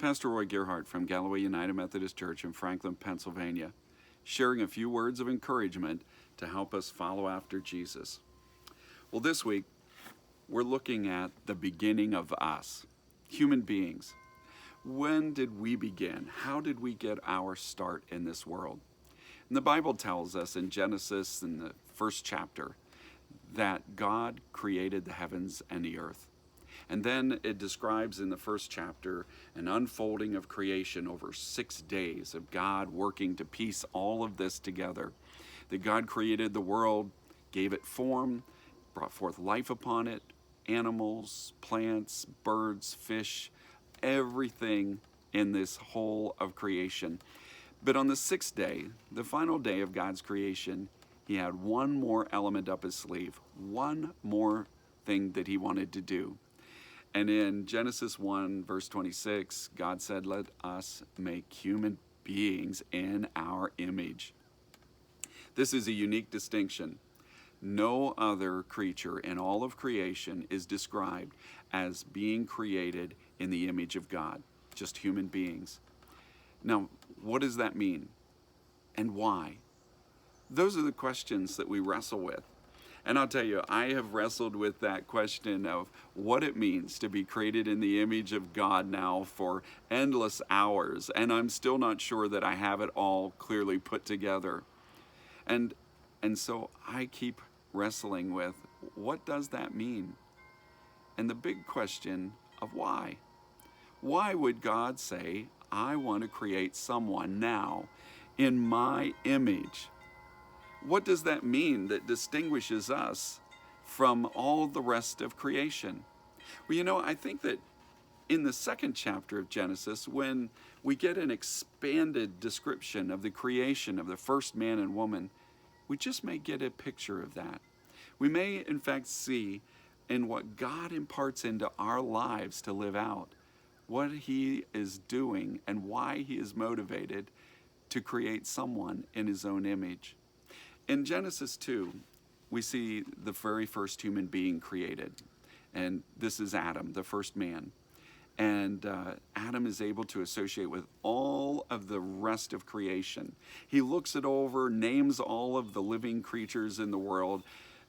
Pastor Roy Gerhardt from Galloway United Methodist Church in Franklin, Pennsylvania, sharing a few words of encouragement to help us follow after Jesus. Well, this week, we're looking at the beginning of us, human beings. When did we begin? How did we get our start in this world? And the Bible tells us in Genesis, in the first chapter, that God created the heavens and the earth. And then it describes in the first chapter an unfolding of creation over 6 days of God working to piece all of this together. That God created the world, gave it form, brought forth life upon it, animals, plants, birds, fish, everything in this whole of creation. But on the 6th day, the final day of God's creation, he had one more element up his sleeve, one more thing that he wanted to do. And in Genesis 1, verse 26, God said, "Let us make human beings in our image." This is a unique distinction. No other creature in all of creation is described as being created in the image of God, just human beings. Now, what does that mean? And why? Those are the questions that we wrestle with. And I'll tell you, I have wrestled with that question of what it means to be created in the image of God now for endless hours, and I'm still not sure that I have it all clearly put together. And so I keep wrestling with, what does that mean? And the big question of why. Why would God say, I want to create someone now in my image? What does that mean that distinguishes us from all the rest of creation? Well, I think that in the second chapter of Genesis, when we get an expanded description of the creation of the first man and woman, we just may get a picture of that. We may, in fact, see in what God imparts into our lives to live out, what he is doing and why he is motivated to create someone in his own image. In Genesis 2, we see the very first human being created, and this is Adam, the first man. And Adam is able to associate with all of the rest of creation. He looks it over, names all of the living creatures in the world,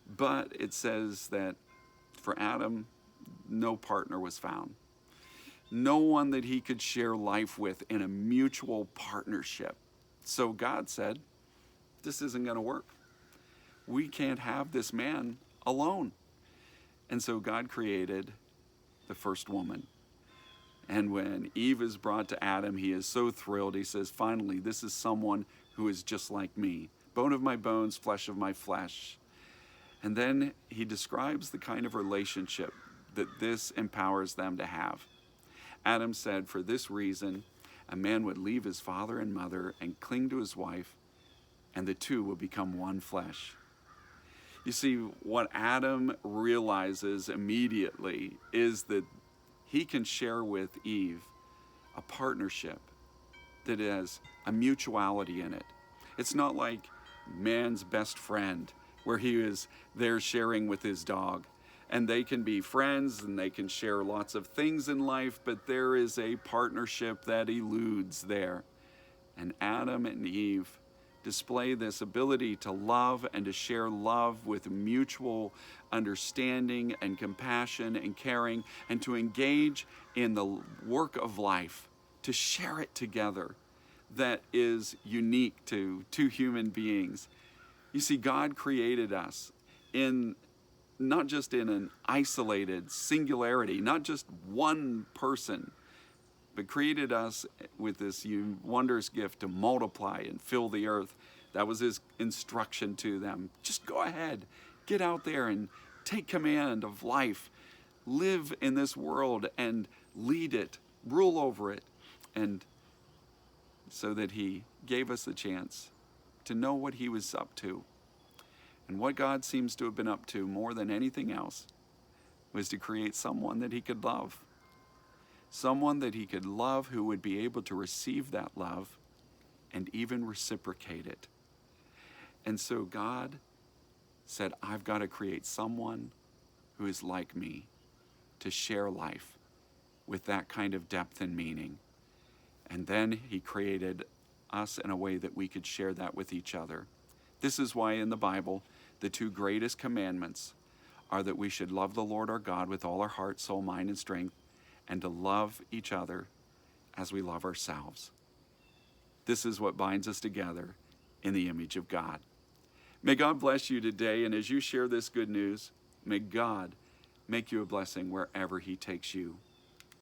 but it says that for Adam, no partner was found. No one that he could share life with in a mutual partnership. So God said, this isn't going to work. We can't have this man alone. And so God created the first woman. And when Eve is brought to Adam, he is so thrilled. He says, finally, this is someone who is just like me. Bone of my bones, flesh of my flesh. And then he describes the kind of relationship that this empowers them to have. Adam said, for this reason, a man would leave his father and mother and cling to his wife, and the two will become one flesh. You see, what Adam realizes immediately is that he can share with Eve a partnership that has a mutuality in it. It's not like man's best friend, where he is there sharing with his dog. And they can be friends and they can share lots of things in life, but there is a partnership that eludes there. And Adam and Eve display this ability to love and to share love with mutual understanding and compassion and caring, and to engage in the work of life, to share it together, that is unique to two human beings. You see, God created us in not just in an isolated singularity, not just one person, but created us with this wondrous gift to multiply and fill the earth. That was his instruction to them. Just go ahead, get out there and take command of life. Live in this world and lead it, rule over it. And so that he gave us the chance to know what he was up to. And what God seems to have been up to more than anything else was to create someone that he could love. Someone that he could love who would be able to receive that love and even reciprocate it. And so God said, I've got to create someone who is like me to share life with that kind of depth and meaning. And then he created us in a way that we could share that with each other. This is why in the Bible, the two greatest commandments are that we should love the Lord our God with all our heart, soul, mind, and strength, and to love each other as we love ourselves. This is what binds us together in the image of God. May God bless you today, and as you share this good news, may God make you a blessing wherever he takes you.